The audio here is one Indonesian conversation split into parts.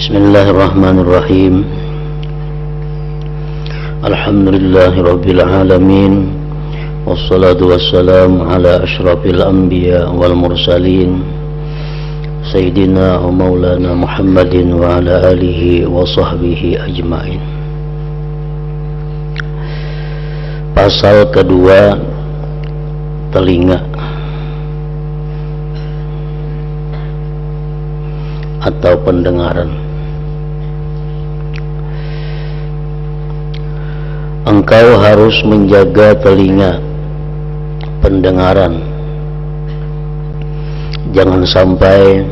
Bismillahirrahmanirrahim. Alhamdulillahirabbil alamin. Wassalatu wassalamu ala asyrafil anbiya wal mursalin Sayyidina wa maulana Muhammadin wa ala alihi wa sahbihi ajmain. Pasal kedua, telinga atau pendengaran. Engkau harus menjaga telinga, pendengaran. Jangan sampai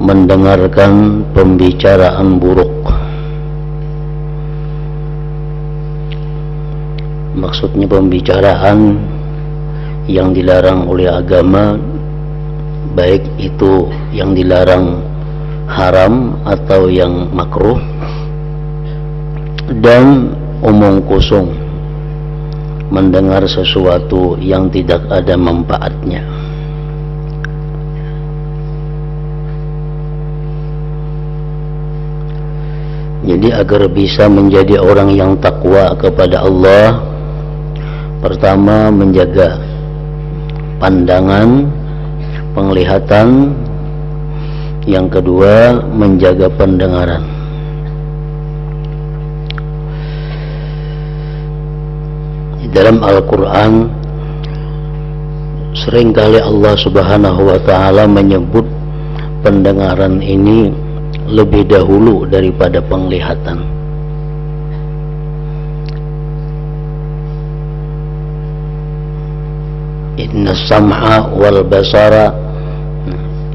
mendengarkan pembicaraan buruk. Maksudnya pembicaraan yang dilarang oleh agama, baik itu yang dilarang haram atau yang makruh, dan omong kosong, mendengar sesuatu yang tidak ada manfaatnya. Jadi agar bisa menjadi orang yang takwa kepada Allah, pertama menjaga pandangan, penglihatan. Yang kedua menjaga pendengaran. Dalam Al-Quran seringkali Allah Subhanahu wa ta'ala menyebut pendengaran ini lebih dahulu daripada penglihatan. Inna sam'a wal basara,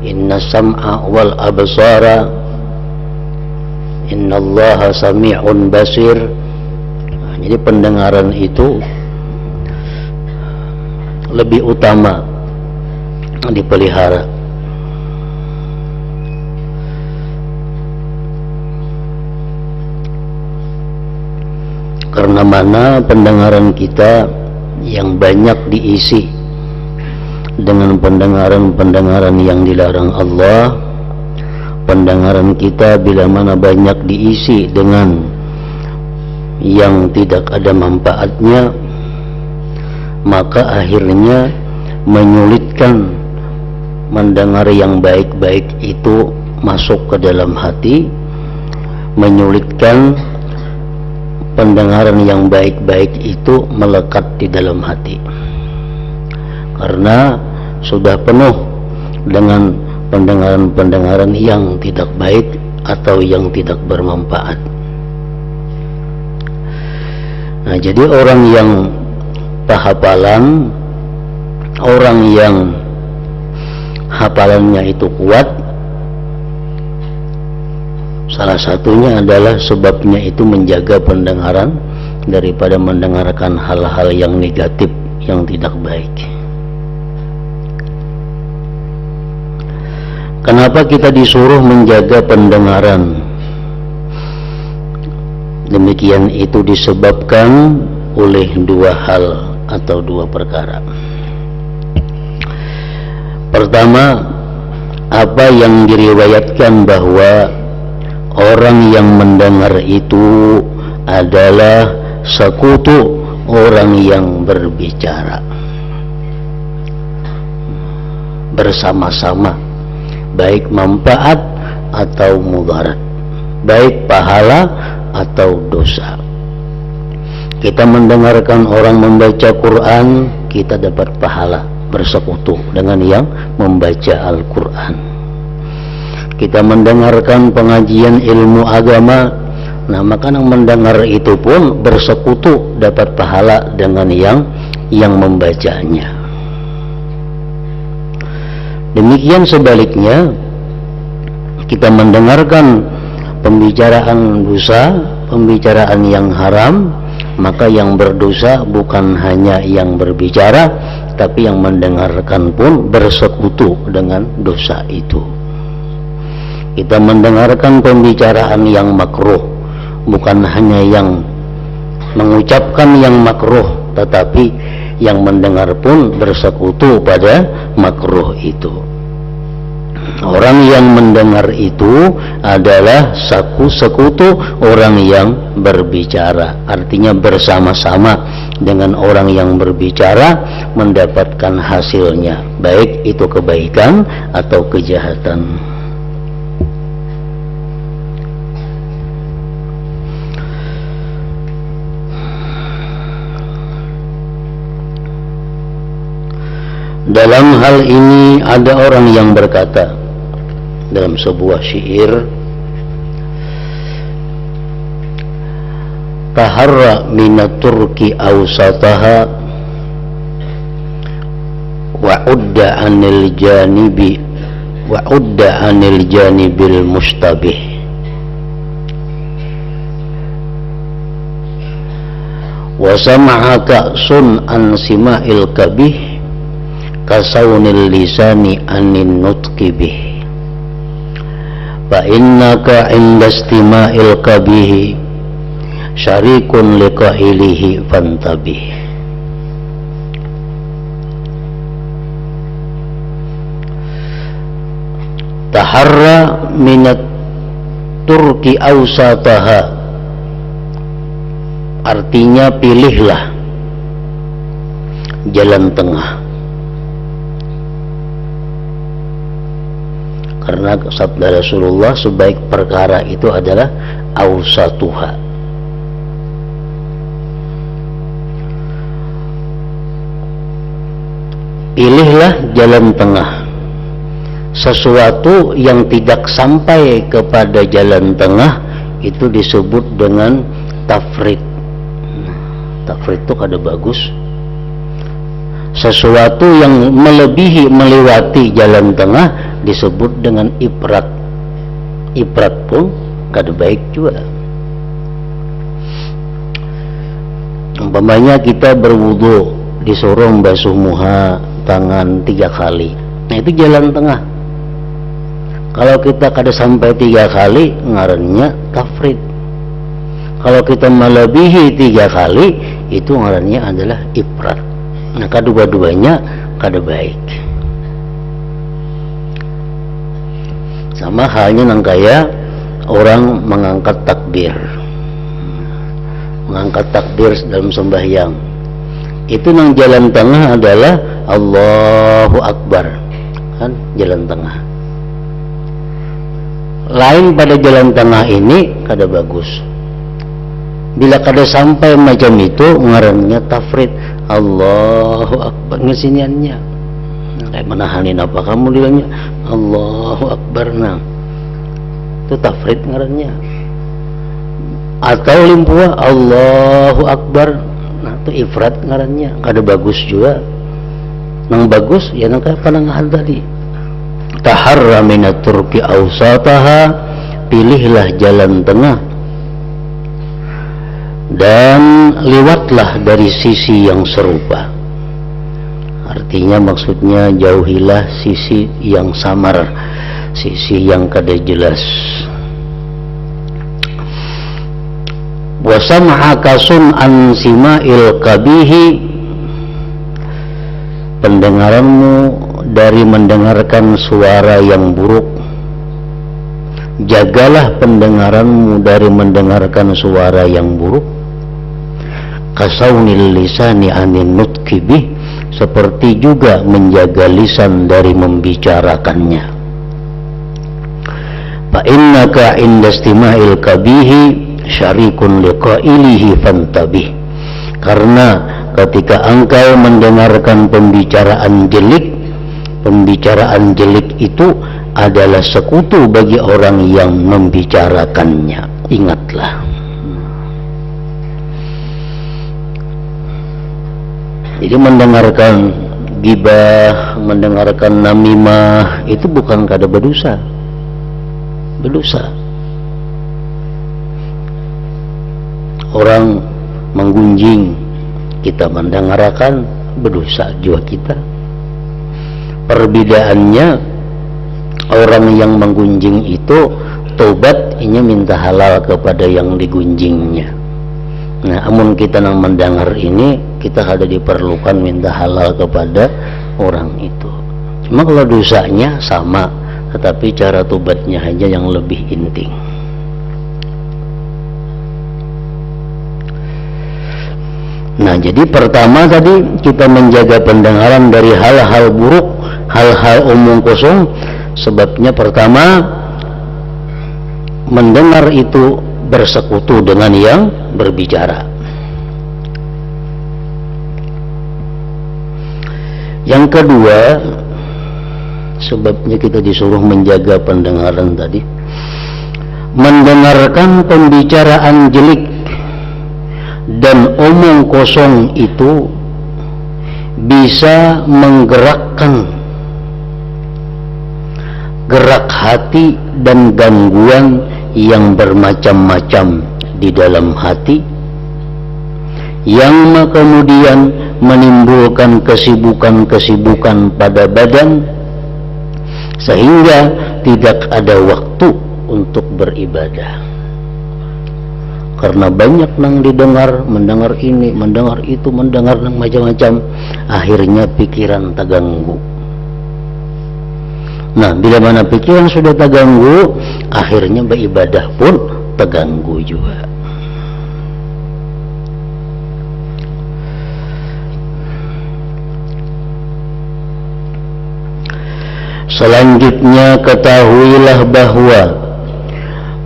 inna sam'a wal absara, inna allaha sami'un basir. Jadi pendengaran itu lebih utama dipelihara. Karena mana pendengaran kita yang banyak diisi dengan pendengaran-pendengaran yang dilarang Allah, pendengaran kita bila mana banyak diisi dengan yang tidak ada manfaatnya, maka akhirnya menyulitkan mendengar yang baik-baik itu masuk ke dalam hati, menyulitkan pendengaran yang baik-baik itu melekat di dalam hati, karena sudah penuh dengan pendengaran-pendengaran yang tidak baik atau yang tidak bermanfaat. Nah, jadi orang yang hafalan, orang yang hafalannya itu kuat, salah satunya adalah sebabnya itu menjaga pendengaran daripada mendengarkan hal-hal yang negatif, yang tidak baik. Kenapa kita disuruh menjaga pendengaran? Demikian itu disebabkan oleh dua hal atau dua perkara. Pertama, apa yang diriwayatkan bahwa orang yang mendengar itu adalah sekutu orang yang berbicara bersama-sama, baik manfaat atau mudarat, baik pahala atau dosa. Kita mendengarkan orang membaca Quran, kita dapat pahala bersekutu dengan yang membaca Al-Quran. Kita mendengarkan pengajian ilmu agama, nah maka yang mendengar itu pun bersekutu dapat pahala dengan yang membacanya. Demikian sebaliknya, kita mendengarkan pembicaraan dosa, pembicaraan yang haram, maka yang berdosa bukan hanya yang berbicara, tapi yang mendengarkan pun bersekutu dengan dosa itu. Kita mendengarkan pembicaraan yang makruh, bukan hanya yang mengucapkan yang makruh, tetapi yang mendengar pun bersekutu pada makruh itu. Orang yang mendengar itu adalah sekutu orang yang berbicara. Artinya bersama-sama dengan orang yang berbicara mendapatkan hasilnya, baik itu kebaikan atau kejahatan. Dalam hal ini ada orang yang berkata dalam sebuah syair, taharra minat turki awsataha wa udda anil janibil mustabih. Wa sam'aka sun an sima'il kabih kasaunil lisani anin nutqi bih. Fa innaka inda istima'il kabihi syarikun liqailihi fantabih. Taharra minat turki awsataha, artinya pilihlah jalan tengah. Karena sabda Rasulullah, sebaik perkara itu adalah awsatuha. Pilihlah jalan tengah. Sesuatu yang tidak sampai kepada jalan tengah itu disebut dengan tafrid. Tafrid itu kada bagus. Sesuatu yang melewati jalan tengah disebut dengan ifrat. Ifrat pun kada baik juga. Umpamanya kita berwudu disuruh membasuh muka tangan 3 kali, nah itu jalan tengah. Kalau kita kada sampai 3 kali, ngarannya tafrid. Kalau kita melebihi 3 kali, itu ngarannya adalah ifrat. Nah, kedua-duanya kada baik. Sama halnya nang kaya orang mengangkat takbir. Mengangkat takbir dalam sembahyang. Itu nang jalan tengah adalah Allahu Akbar. Kan jalan tengah. Lain pada jalan tengah ini kada bagus. Bila kada sampai macam itu, ngarannya tafrid. Allahu Akbar ngesiniannya. Kayak menahanin apa kamu bilangnya Allahu Akbar, nah itu tafrid ngarannya. Atau limpua Allahu Akbar, nah itu ifrat ngarannya, kada bagus juga. Nang bagus ya nang kayak panangahan tadi. Taharra minat turki awsataha, pilihlah jalan tengah dan lewatlah dari sisi yang serupa. Artinya maksudnya jauhilah sisi yang samar, sisi yang kada jelas. Wa sam'aka sun'an sima'il kabihi, pendengaranmu dari mendengarkan suara yang buruk. Jagalah pendengaranmu dari mendengarkan suara yang buruk. Kasaunil lisani anin nutqi bih, seperti juga menjaga lisan dari membicarakannya. Fa innaka inda istima'il kabihi syarikun liqailihi fantabih. Karena ketika engkau mendengarkan pembicaraan jelek itu adalah sekutu bagi orang yang membicarakannya. Ingatlah. Jadi mendengarkan gibah, mendengarkan namimah itu bukan kada berdosa. Berdosa. Orang menggunjing, kita mendengarkan, berdosa juga kita. Perbedaannya, orang yang menggunjing itu tobat, ini minta halal kepada yang digunjingnya. Nah, amun kita nang mendengar ini, kita ada diperlukan minta halal kepada orang itu. Cuma kalau dosanya sama, tetapi cara tobatnya hanya yang lebih inti. Nah, jadi pertama tadi kita menjaga pendengaran dari hal-hal buruk, hal-hal omong kosong. Sebabnya pertama, mendengar itu bersekutu dengan yang berbicara. Yang kedua, sebabnya kita disuruh menjaga pendengaran tadi, mendengarkan pembicaraan jelek dan omong kosong itu bisa menggerakkan gerak hati dan gangguan yang bermacam-macam di dalam hati, yang kemudian menimbulkan kesibukan-kesibukan pada badan sehingga tidak ada waktu untuk beribadah. Karena banyak nang didengar, mendengar ini, mendengar itu, mendengar nang macam-macam, akhirnya pikiran terganggu. Nah, bila mana pikiran sudah terganggu, akhirnya beribadah pun terganggu juga. Selanjutnya ketahuilah bahwa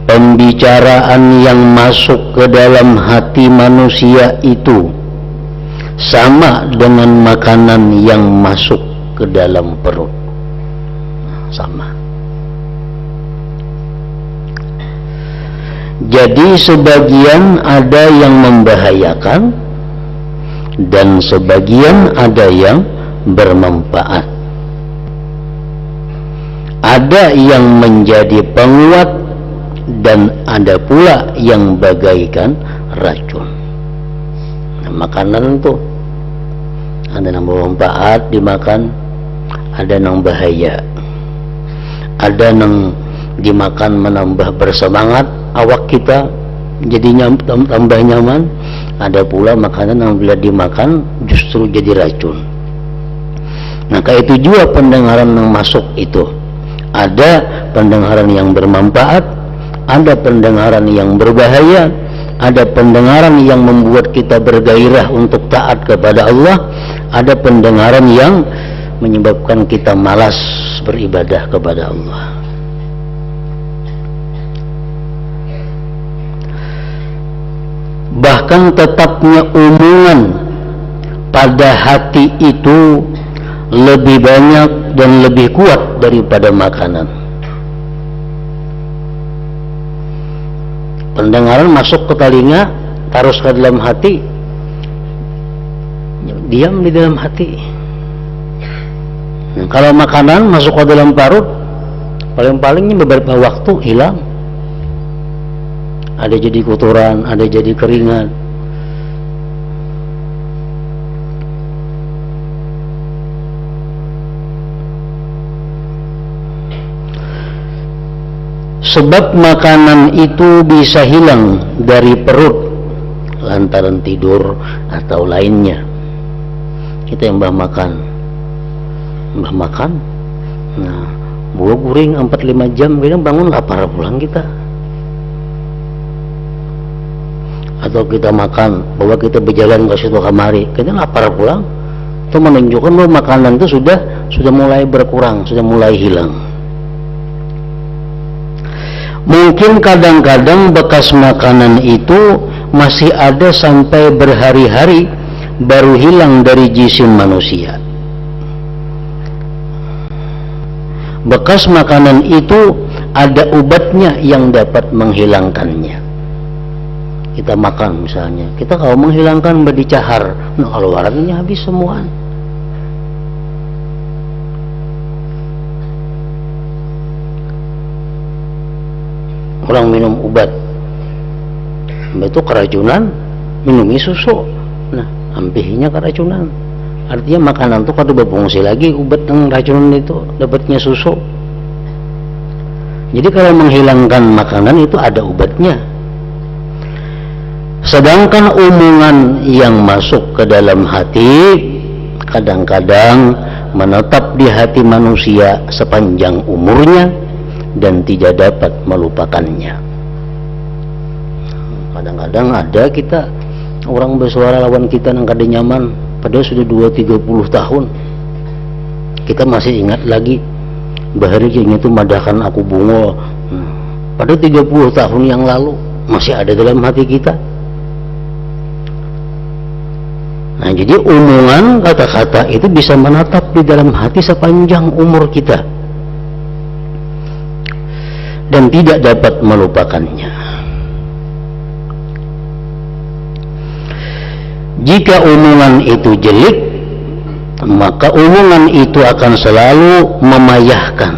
pembicaraan yang masuk ke dalam hati manusia itu sama dengan makanan yang masuk ke dalam perut. Sama. Jadi sebagian ada yang membahayakan dan sebagian ada yang bermanfaat. Ada yang menjadi penguat dan ada pula yang bagaikan racun. Nah, makanan itu ada yang bermanfaat dimakan, ada yang bahaya. Ada yang dimakan menambah bersemangat awak kita, jadi tambah nyaman. Ada pula makanan yang bila dimakan justru jadi racun. Nah, kayak itu juga pendengaran yang masuk itu. Ada pendengaran yang bermanfaat, ada pendengaran yang berbahaya, ada pendengaran yang membuat kita bergairah untuk taat kepada Allah, ada pendengaran yang menyebabkan kita malas beribadah kepada Allah. Bahkan tetapnya omongan pada hati itu lebih banyak dan lebih kuat daripada makanan. Pendengaran masuk ke telinga, taruh ke dalam hati, diam di dalam hati. Nah, kalau makanan masuk ke dalam parut, paling-palingnya beberapa waktu hilang. Ada jadi kotoran, ada jadi keringat. Sebab makanan itu bisa hilang dari perut lantaran tidur atau lainnya. Kita yang makan, nah buah guring 4-5 jam, kadang bangun lapar pulang kita. Atau kita makan, bahwa kita berjalan ke situ kamari, kita lapar pulang. Itu menunjukkan bahwa makanan itu sudah mulai berkurang, sudah mulai hilang. Mungkin kadang-kadang bekas makanan itu masih ada sampai berhari-hari baru hilang dari jisim manusia. Bekas makanan itu ada obatnya yang dapat menghilangkannya. Kita makan misalnya, kita kalau menghilangkan berdicahar, nah kalau warnanya habis semua. Orang minum obat itu keracunan, minumi susu, nah ampihinya keracunan. Artinya makanan itu kalau berfungsi lagi, obat yang racunan itu dapatnya susu. Jadi kalau menghilangkan makanan itu ada obatnya. Sedangkan omongan yang masuk ke dalam hati kadang-kadang menetap di hati manusia sepanjang umurnya dan tidak dapat melupakannya. Kadang-kadang ada kita orang bersuara lawan kita yang kada nyaman, padahal sudah 2-30 tahun kita masih ingat lagi bahari yang itu madahkan aku bungo, padahal 30 tahun yang lalu masih ada dalam hati kita. Nah, jadi omongan kata-kata itu bisa menetap di dalam hati sepanjang umur kita dan tidak dapat melupakannya. Jika omongan itu jelek, maka omongan itu akan selalu memayahkan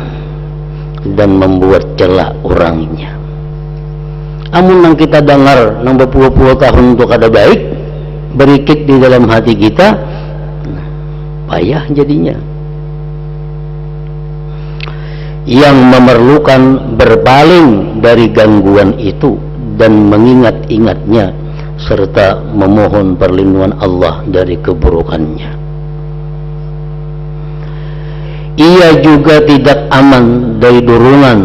dan membuat celak orangnya. Amun yang kita dengar nang berpuluh-puluh tahun untuk ada baik berikit di dalam hati kita, payah jadinya. Yang memerlukan berpaling dari gangguan itu dan mengingat-ingatnya serta memohon perlindungan Allah dari keburukannya. Ia juga tidak aman dari dorongan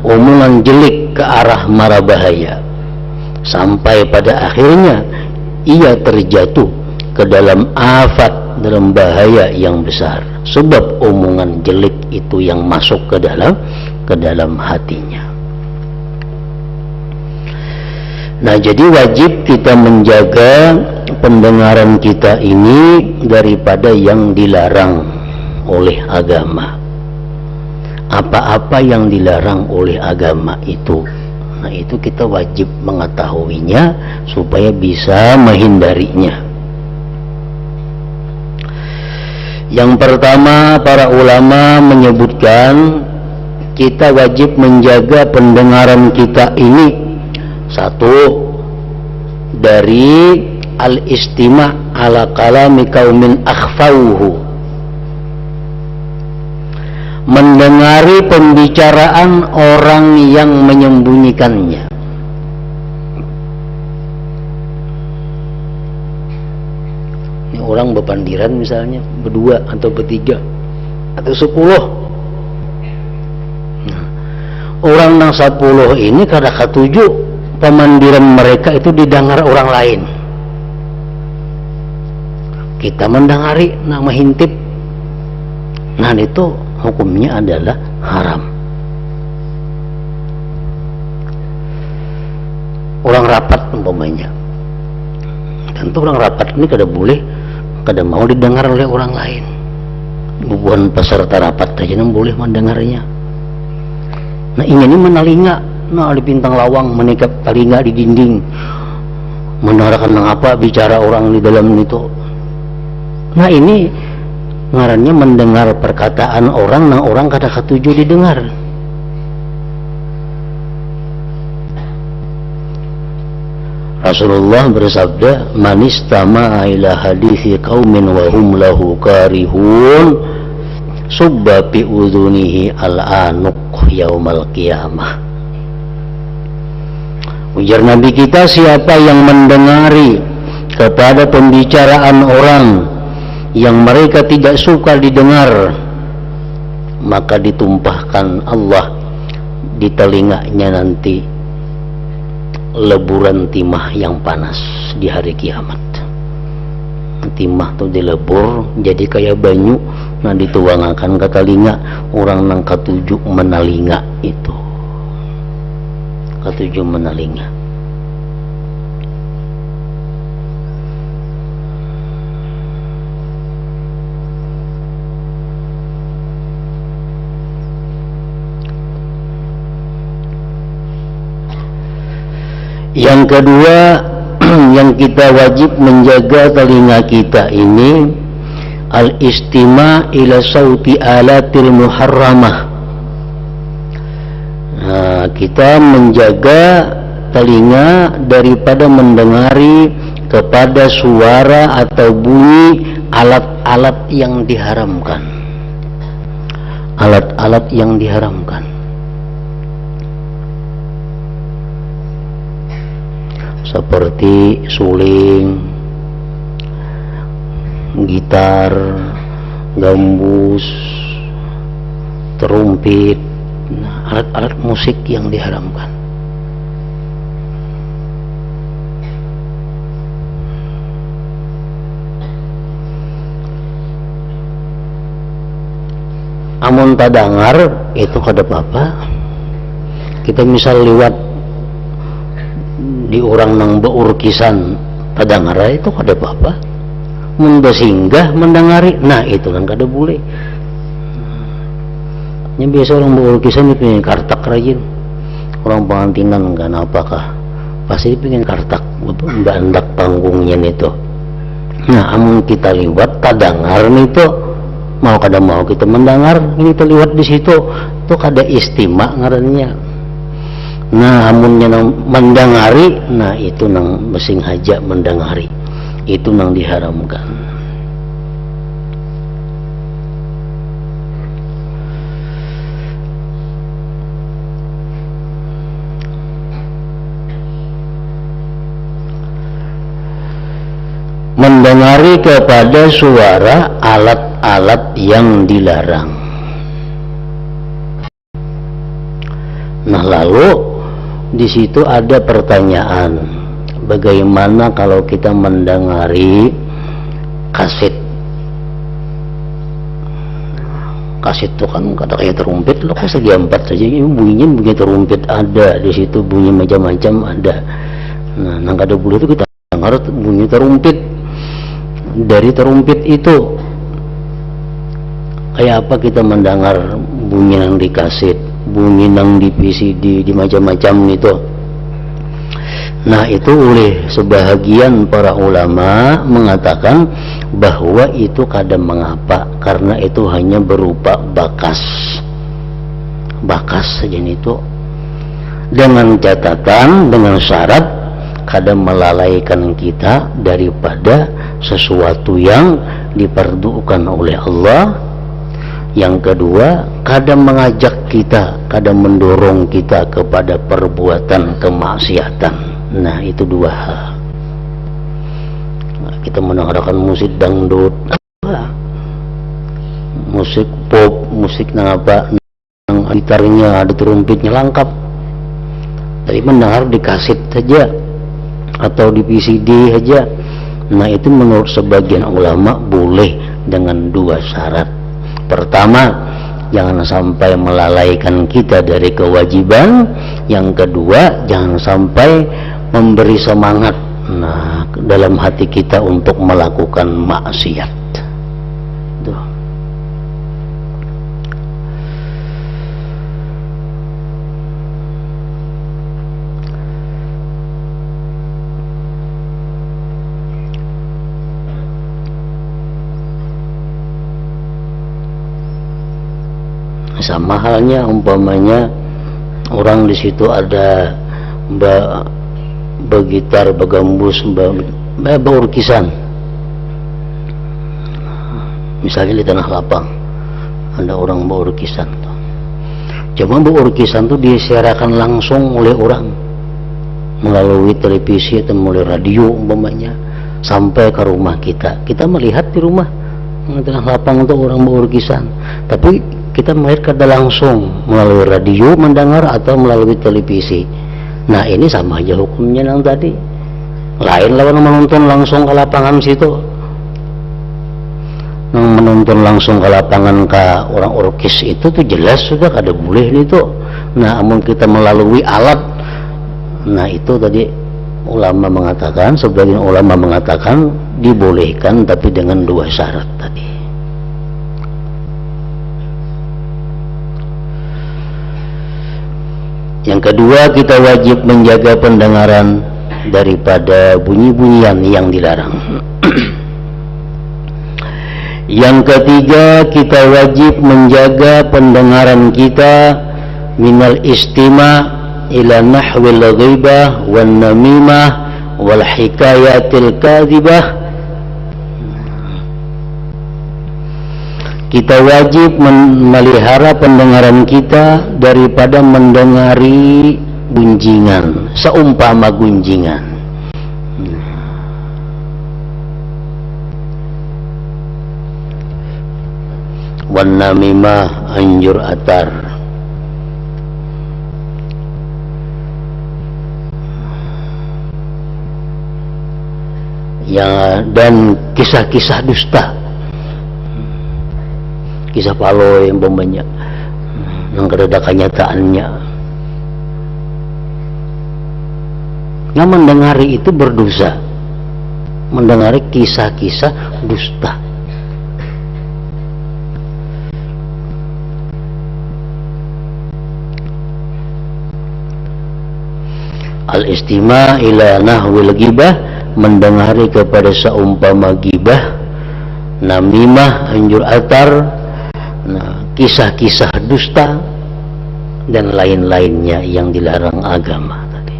omongan jelek ke arah mara bahaya, sampai pada akhirnya ia terjatuh ke dalam afat, dalam bahaya yang besar, sebab omongan jelek itu yang masuk ke dalam hatinya. Nah, jadi wajib kita menjaga pendengaran kita ini daripada yang dilarang oleh agama. Apa-apa yang dilarang oleh agama itu, nah itu kita wajib mengetahuinya supaya bisa menghindarinya. Yang pertama, para ulama menyebutkan kita wajib menjaga pendengaran kita ini, satu, dari al-istima' ala kalami qaumin akhfauhu, mendengari pembicaraan orang yang menyembunyikannya. Ini orang berpandiran misalnya berdua atau bertiga atau 10. Nah, orang yang 10 ini kada ketujuh pemandiran mereka itu didengar orang lain. Kita mendengari, nama hintip. Nah, itu hukumnya adalah haram. Orang rapat umpamanya, tentu orang rapat ini kada boleh, kada mau didengar oleh orang lain. Bukan peserta rapat saja yang boleh mendengarnya. Nah, ini menalinga, nah di bintang lawang menikap talinga di dinding, mendengarkan apa bicara orang di dalam itu. Nah, ini ngarannya mendengar perkataan orang yang orang kada ketujuh didengar. Rasulullah bersabda, "Man istama'a ila hadithi qaumin wa hum lahu karihun, subba fi udhunihi al-anuq yaumal qiyamah." Ujar Nabi kita, siapa yang mendengari kepada pembicaraan orang yang mereka tidak suka didengar, maka ditumpahkan Allah di telinganya nanti leburan timah yang panas di hari kiamat. Timah tuh dilebur jadi kayak banyu, nah dituangkan ke telinga orang nang ketujuh menalinga itu, ketujuh menalinga. Yang kedua, yang kita wajib menjaga telinga kita ini, al-istima' ila sauti alatil muharramah. Nah, kita menjaga telinga daripada mendengari kepada suara atau bunyi alat-alat yang diharamkan. Alat-alat yang diharamkan. Seperti suling, gitar, gambus, terumpit, alat-alat musik yang diharamkan. Amun tadangar itu kada apa-apa. Kita misal liwat di orang nang beurkisan tadangar itu kada apa-apa. Mun singgah mendangari, nah itu kan kada boleh. Yang biasa orang beurkisan itu pengen kartak rajin. Orang pengantinan kan apakah pasti pengen kartak bandak panggungnya itu. Nah, amun kita liwat tadangar itu mau kada mau kita mendengar ini terlihat di situ tuh kada istimak ngarannya. Nah, amunnya nang mendengari, nah itu nang mesing haja mendengari, itu nang diharamkan. Mendengari kepada suara alat-alat yang dilarang. Nah, lalu di situ ada pertanyaan, bagaimana kalau kita mendengari kaset? Kaset itu kan kata kayak terumpet, lo kok segi 4 saja, ini bunyinya bunyi terumpet ada di situ, bunyi macam-macam ada. Nah, nang kada boleh itu kita dengar bunyi terumpet. Dari terumpet itu kayak apa kita mendengar bunyi yang di kaset, bunyi yang di VCD, di macam-macam itu. Nah, itu oleh sebahagian para ulama mengatakan bahwa itu kada mengapa, karena itu hanya berupa bakas saja itu, dengan catatan, dengan syarat kada melalaikan kita daripada sesuatu yang diperdukan oleh Allah. Yang kedua, kada mengajak kita, kada mendorong kita kepada perbuatan kemaksiatan. Nah, itu dua hal. Nah, kita mendengarkan musik dangdut, musik pop, musik nang apa, nang gitarnya ada terumpetnya lengkap. Tapi mendengar di kaset saja atau di VCD saja, nah itu menurut sebagian ulama boleh dengan dua syarat. Pertama, jangan sampai melalaikan kita dari kewajiban. Yang kedua, jangan sampai memberi semangat dalam hati kita untuk melakukan maksiat. Tuh. Sama halnya umpamanya orang di situ ada begitar, begambus, beurkisan. Misalnya di tanah lapang ada orang beurkisan. Cuma beurkisan itu disiarkan langsung oleh orang melalui televisi atau melalui radio umpamanya sampai ke rumah kita. Kita melihat di rumah di tanah lapang itu orang beurkisan, tapi kita melihat kada langsung melalui radio mendengar atau melalui televisi. Nah, ini sama aja hukumnya yang tadi. Lain lawan menonton langsung ke lapangan situ. Nang menonton langsung ke lapangan ke orang orkes itu tuh jelas sudah kada boleh itu. Nah, amun kita melalui alat, nah itu tadi ulama mengatakan, sebagian ulama mengatakan dibolehkan tapi dengan dua syarat tadi. Yang kedua, kita wajib menjaga pendengaran daripada bunyi-bunyian yang dilarang. Yang ketiga, kita wajib menjaga pendengaran kita minal istima' ila nahwil ghibah wan namimah wal hikayatil kadhibah. Kita wajib memelihara pendengaran kita daripada mendengari gunjingan, seumpama gunjingan. wan namimah anjur atar. Ya, dan kisah-kisah dusta, kisah paloy yang umpamanya yang kada kenyataannya. Nah, mendengari itu berdosa, mendengari kisah-kisah dusta. Al-istima' ila nahwil ghibah, mendengari kepada seumpama gibah, namimah anjur atar, nah, kisah-kisah dusta dan lain-lainnya yang dilarang agama tadi.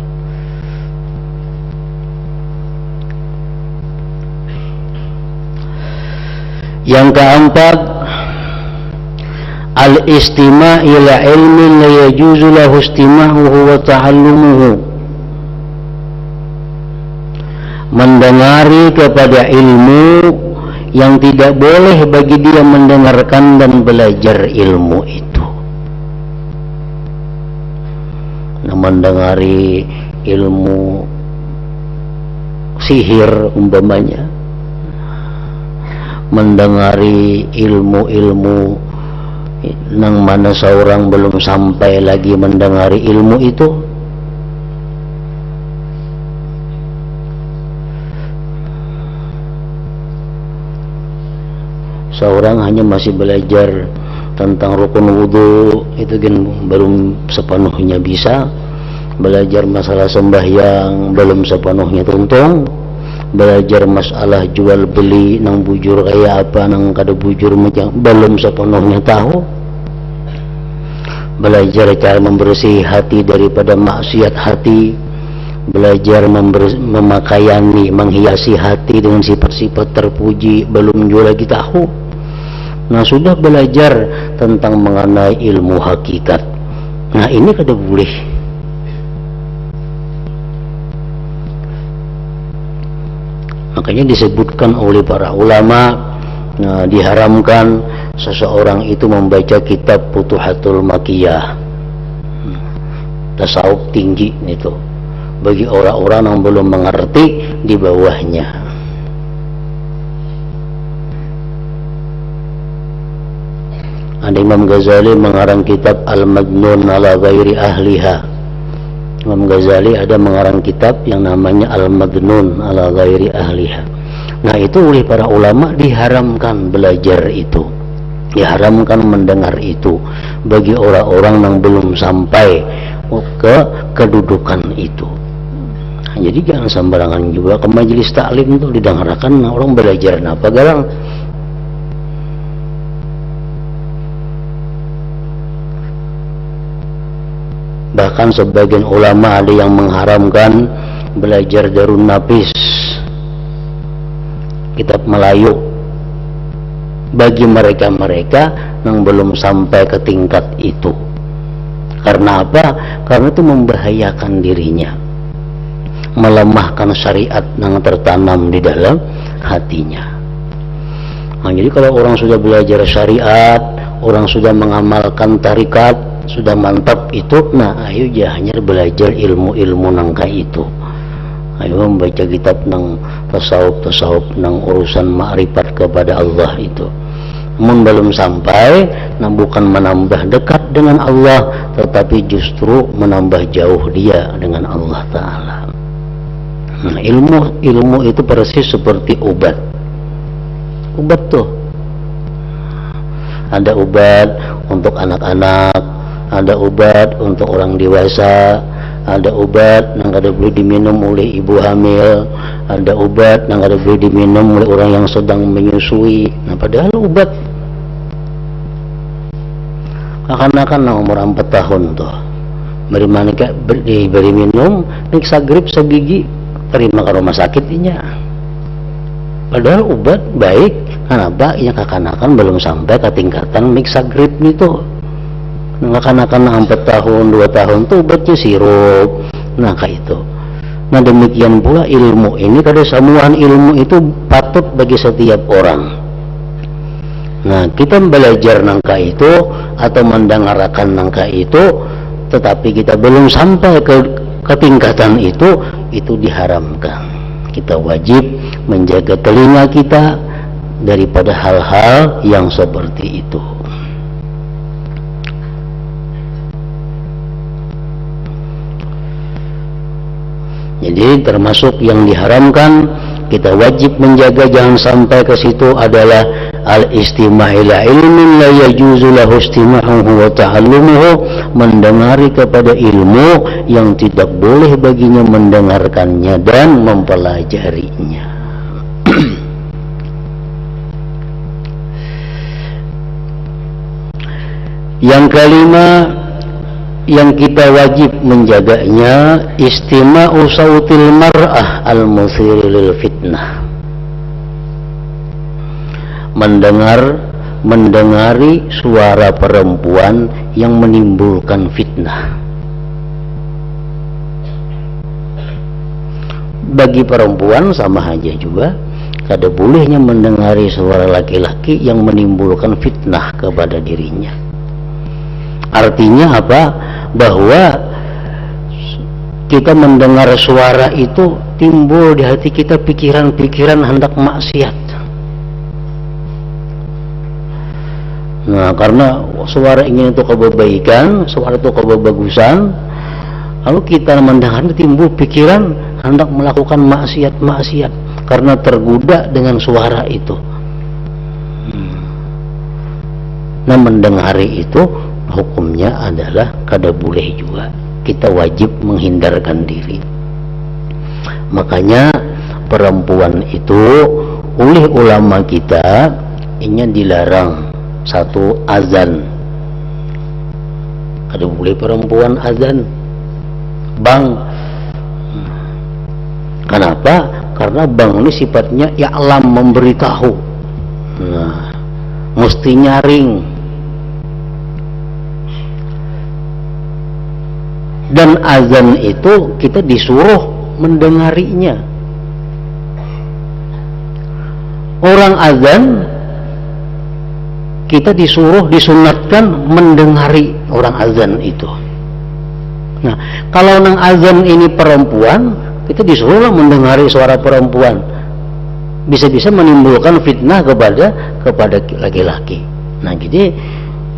Yang keempat, al-istima' ila ilmin la yajuzu lahu istima'uhu wa ta'allumuhu, mendengari kepada ilmu yang tidak boleh bagi dia mendengarkan dan belajar ilmu itu. Nah, mendengari ilmu sihir umpamanya, mendengari ilmu-ilmu nang mana seorang belum sampai lagi mendengari ilmu itu, seorang hanya masih belajar tentang rukun wudhu, itu kan belum sepenuhnya bisa, belajar masalah sembahyang belum sepenuhnya tuntung, belajar masalah jual beli nang bujur kayak apa nang kada bujur macam belum sepenuhnya tahu, belajar cara membersih hati daripada maksiat hati, belajar memakaiani, menghiasi hati dengan sifat-sifat terpuji belum juga lagi tahu. Nah, sudah belajar tentang mengenai ilmu hakikat, nah ini kada boleh. Makanya disebutkan oleh para ulama, nah, diharamkan seseorang itu membaca kitab Futuhatul Makkiyah, tasawuf tinggi itu, bagi orang-orang yang belum mengerti di bawahnya. Ada Imam Ghazali mengarang kitab Al-Madnun ala ghairi ahliha. Imam Ghazali ada mengarang kitab yang namanya Al-Madnun ala ghairi ahliha. Nah, itu oleh para ulama diharamkan belajar itu, diharamkan mendengar itu bagi orang-orang yang belum sampai ke kedudukan itu. Nah, jadi jangan sembarangan juga ke majelis taklim itu didengarkan orang belajar apa garang. Bahkan sebagian ulama ada yang mengharamkan belajar Darun Nafis, kitab Melayu, bagi mereka-mereka yang belum sampai ke tingkat itu. Karena apa? Karena itu membahayakan dirinya, melemahkan syariat yang tertanam di dalam hatinya. Nah, jadi kalau orang sudah belajar syariat, orang sudah mengamalkan tarikat, sudah mantap itu, nah ayo jangan belajar ilmu-ilmu nangka itu. Ayo membaca kitab nang tasawuf nang urusan ma'rifat kepada Allah itu. Namun belum sampai, nah bukan menambah dekat dengan Allah, tetapi justru menambah jauh dia dengan Allah Ta'ala. Nah, ilmu itu persis seperti obat. Obat tuh ada obat untuk anak-anak, ada obat untuk orang dewasa, ada obat yang kada boleh diminum oleh ibu hamil, ada obat yang kada boleh diminum oleh orang yang sedang menyusui. Nah, padahal obat akan-akan umur 4 tahun tuh beri manika beri minum niksa grip sebiji terima ke rumah sakitnya. Padahal obat baik, kenapa yang kakanakan belum sampai ke tingkatan miksa grip itu. Kakanakan 4 tahun 2 tahun tuh obatnya sirup. Nah kayak itu. Nah demikian pula ilmu ini, kada semua ilmu itu patut bagi setiap orang. Nah, kita belajar nangka itu atau mendengarkan nangka itu, tetapi kita belum sampai ke tingkatan itu diharamkan. Kita wajib menjaga telinga kita daripada hal-hal yang seperti itu. Jadi termasuk yang diharamkan, kita wajib menjaga jangan sampai ke situ adalah al-istimah ila ilmin la yajuzu lahu istimahuhu wa ta'allumuhu, mendengari kepada ilmu yang tidak boleh baginya mendengarkannya dan mempelajarinya. Yang kelima yang kita wajib menjaganya, istima'u sautil mar'ah al-muthir lil fitnah, mendengari suara perempuan yang menimbulkan fitnah. Bagi perempuan sama aja juga, kada bolehnya mendengari suara laki-laki yang menimbulkan fitnah kepada dirinya. Artinya apa? Bahwa kita mendengar suara itu timbul di hati kita pikiran-pikiran hendak maksiat. Nah, karena suara ingin itu kebaikan, suara itu kebagusan, lalu kita mendengar timbul pikiran hendak melakukan maksiat karena tergoda dengan suara itu. Nah, mendengari itu hukumnya adalah kada boleh juga, kita wajib menghindarkan diri. Makanya perempuan itu oleh ulama kita ini dilarang. Satu, azan, kada boleh perempuan azan, bang. Kenapa? Karena bang ini sifatnya ya'lam, memberitahu. Nah, mesti nyaring. Dan azan itu kita disuruh mendengarinya. Orang azan kita disuruh, disunatkan mendengari orang azan itu. Nah, kalau nang azan ini perempuan, kita disuruhlah mendengari suara perempuan. Bisa-bisa menimbulkan fitnah kepada laki-laki. Nah, jadi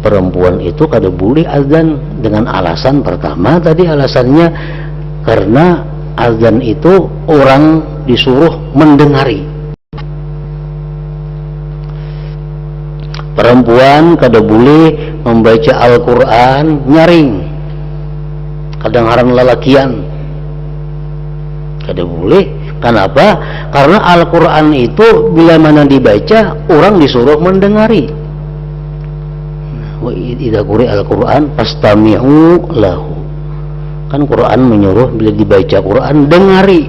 perempuan itu kada boleh azan dengan alasan pertama tadi, alasannya karena azan itu orang disuruh mendengari. Perempuan kada boleh membaca Al-Quran nyaring, kadengaran lelakian, kada boleh. Kenapa? Karena Al-Quran itu bila mana dibaca orang disuruh mendengari. Wa idza quri'a al-Qur'an fastami'u lahu. Kan Quran menyuruh bila dibaca Quran dengari.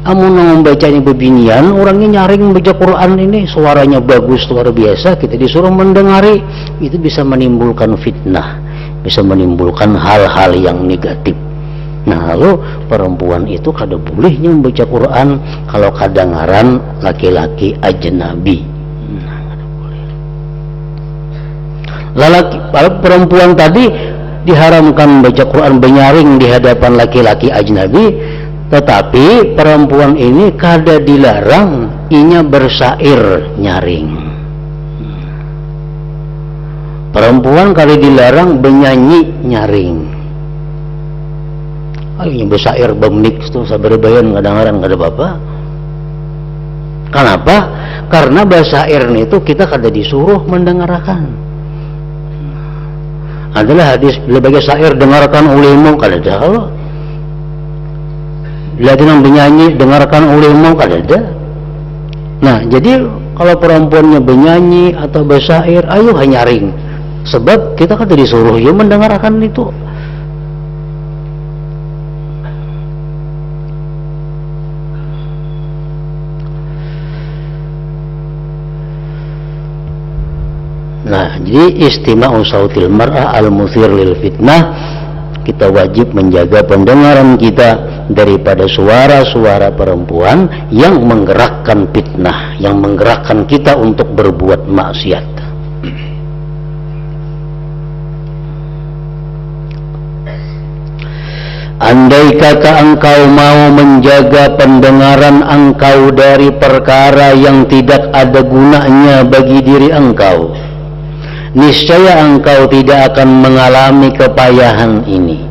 Amun membacanya bebinian, orangnya nyaring membaca Quran ini suaranya bagus luar biasa, kita disuruh mendengari, itu bisa menimbulkan fitnah, bisa menimbulkan hal-hal yang negatif. Nah, lalu perempuan itu kada bolehnya membaca Quran kalau kadengaran laki-laki ajnabi. Lelaki, perempuan tadi diharamkan membaca Quran benyaring di hadapan laki-laki ajnabi, tetapi perempuan ini kada dilarang inya bersair nyaring. Perempuan kada dilarang benyanyi nyaring. Ayo bersair bemnik itu sabar-bayan kadang-kadang kada apa-apa. Kenapa? Karena bersair itu kita kada disuruh mendengarkan. Adalah hadis bila bagi syair dengarkan olehmu, kada ada. Kalau bila dinang bernyanyi dengarkan olehmu, kada ada. Nah, jadi kalau perempuannya bernyanyi atau bersyair, ayo nyaring. Sebab kita kada disuruh ya mendengarkan itu. Nah, jadi istima'u sautil mar'ah al-muthir lil fitnah, kita wajib menjaga pendengaran kita daripada suara-suara perempuan yang menggerakkan fitnah, yang menggerakkan kita untuk berbuat maksiat. Andai kata engkau mau menjaga pendengaran engkau dari perkara yang tidak ada gunanya bagi diri engkau, niscaya engkau tidak akan mengalami kepayahan ini.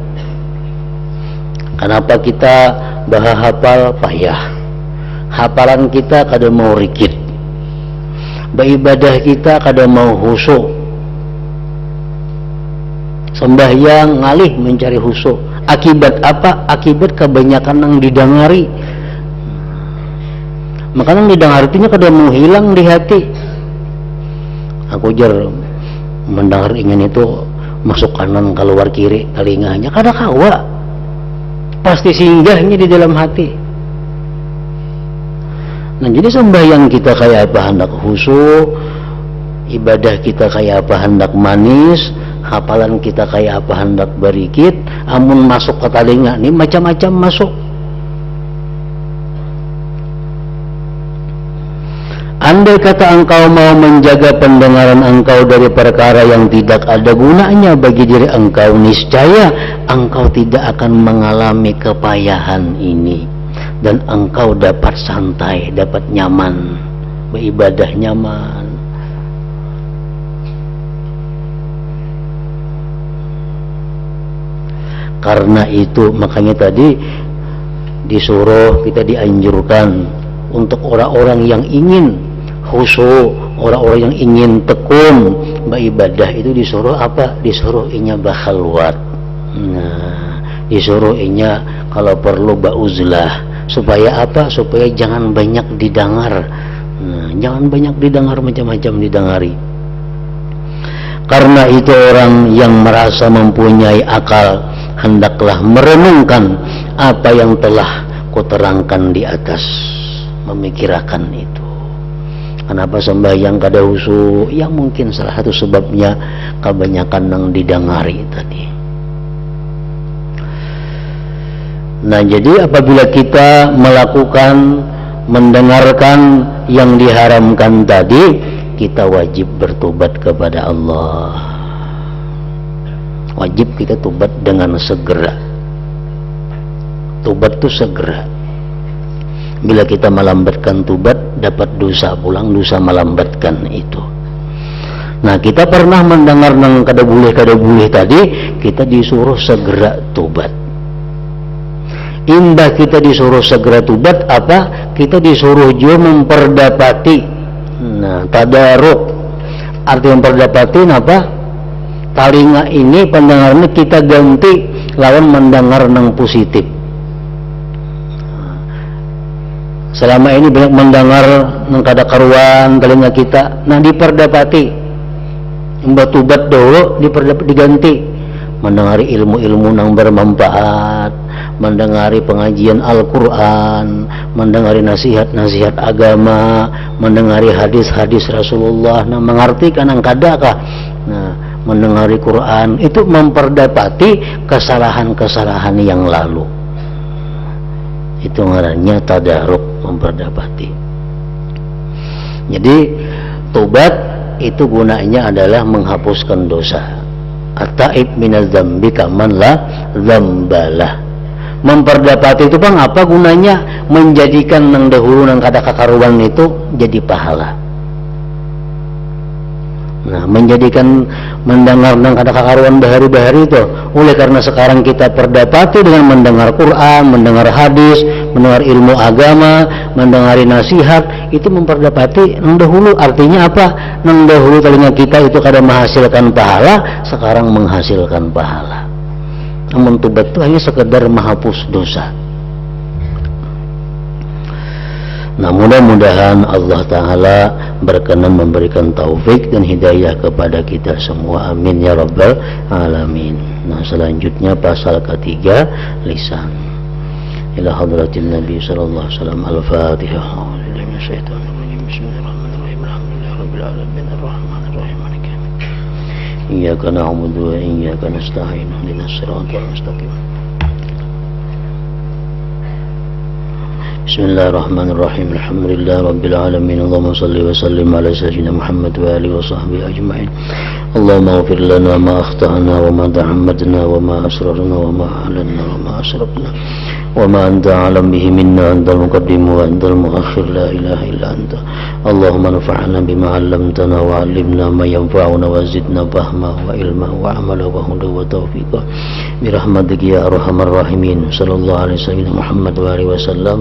Kenapa kita hafal payah? Hafalan kita kada mau rikit, beribadah kita kada mau khusyuk, sembahyang ngalih mencari khusyuk. Akibat apa? Akibat kebanyakan yang didengari. Makanya didengar artinya kada mau hilang di hati. Aku jar mendengar ingin itu masuk kanan keluar kiri telinganya, kada kawa. Pasti singgahnya di dalam hati. Nah, jadi sembahyang kita kayak apa hendak khusyuk, ibadah kita kayak apa hendak manis, hafalan kita kayak apa hendak berikit, amun masuk ke telinga ini macam-macam masuk. Andai kata engkau mau menjaga pendengaran engkau dari perkara yang tidak ada gunanya bagi diri engkau, niscaya engkau tidak akan mengalami kepayahan ini, dan engkau dapat santai, dapat nyaman, beribadah nyaman. Karena itu makanya tadi disuruh, kita dianjurkan untuk orang-orang yang ingin khusyuk, orang-orang yang ingin tekun beribadah itu disuruh apa? Disuruh inya bakhalwat. Nah, disuruh inya kalau perlu bauzlah. Supaya apa? Supaya jangan banyak didengar. Nah, jangan banyak didengar, macam-macam didengari. Karena itu orang yang merasa mempunyai akal hendaklah merenungkan apa yang telah kuterangkan di atas, memikirkan itu. Kenapa sembahyang kada khusyuk? Ya mungkin salah satu sebabnya kebanyakan yang didengari tadi. Nah, jadi apabila kita melakukan, mendengarkan yang diharamkan tadi, kita wajib bertobat kepada Allah. Wajib kita tobat dengan segera. Tobat itu segera. Bila kita melambatkan tobat, dapat dosa pulang, dosa melambatkan itu. Nah, kita pernah mendengar nang kada boleh tadi, kita disuruh segera tobat. Imbah kita disuruh segera tobat, apa? Kita disuruh juga memperdapati. Nah, tadaruk. Arti memperdapatin apa? Talinga ini, pendengarnya kita ganti lawan mendengar nang positif. Selama ini banyak mendengar nang kada karuan telinga kita, nah diperdapati. Mbak tubat dulu diganti mendengari ilmu-ilmu nang bermanfaat, mendengari pengajian Al-Quran, mendengari nasihat-nasihat agama, mendengari hadis-hadis Rasulullah, nah mengartikan nang kadakah, nah mendengari Quran itu memperdapati kesalahan-kesalahan yang lalu. Itu ngarannya tadaruk, memperdapati. Jadi tobat itu gunanya adalah menghapuskan dosa. At-taib minaz dzambi kaman la dzambalah. Memperdapati itu bang apa gunanya? Menjadikan nang dahulu nang kada kakaruan itu jadi pahala. Nah, menjadikan mendengar nang kada kakaruan bahari-bahari itu. Oleh karena sekarang kita perdapati dengan mendengar Quran, mendengar hadis, mendengar ilmu agama, mendengari nasihat, itu memperdapati nang dahulu. Artinya apa? Nang dahulu telinga kita itu kada menghasilkan pahala, sekarang menghasilkan pahala. Namun tobat itu hanya sekedar menghapus dosa. Nah, mudah-mudahan Allah Ta'ala berkenan memberikan taufik dan hidayah kepada kita semua. Amin ya Rabbal Alamin. Nah, selanjutnya pasal ketiga, lisan. Ila hadratin Nabi sallallahu alaihi wasallam. Al-Fatihah. Bismillahirrahmanirrahim. Alhamdulillahirabbil alamin arrahmanirrahim maliki yaumiddin. Iyyaka na'budu wa iyyaka nasta'in. Ihdinas siratal mustaqim. Bismillahirrahmanirrahim. Alhamdulillah rabbil alamin. Allahumma salli wa sallim ala sayyidina Muhammad wa alihi wa sahbihi ajma'in. Allahumma ighfir lana ma akhta'na wa ma ta'ammadna wa ma asrarna wa ma a'lanna wa ma asrafna wa ma anta a'lam bihi minna, antal muqaddim wa antal muakhir, la ilaha illa anta. Allahumma nafa'na bima 'allamtana wa 'allimna ma yanfa'una wa zidna fahma wa ilma wa amala wa huda wa tawfiqa bi rahmatika ya arhamar rahimin. Sallallahu alaihi wasallam Muhammad wa alihi wasallam.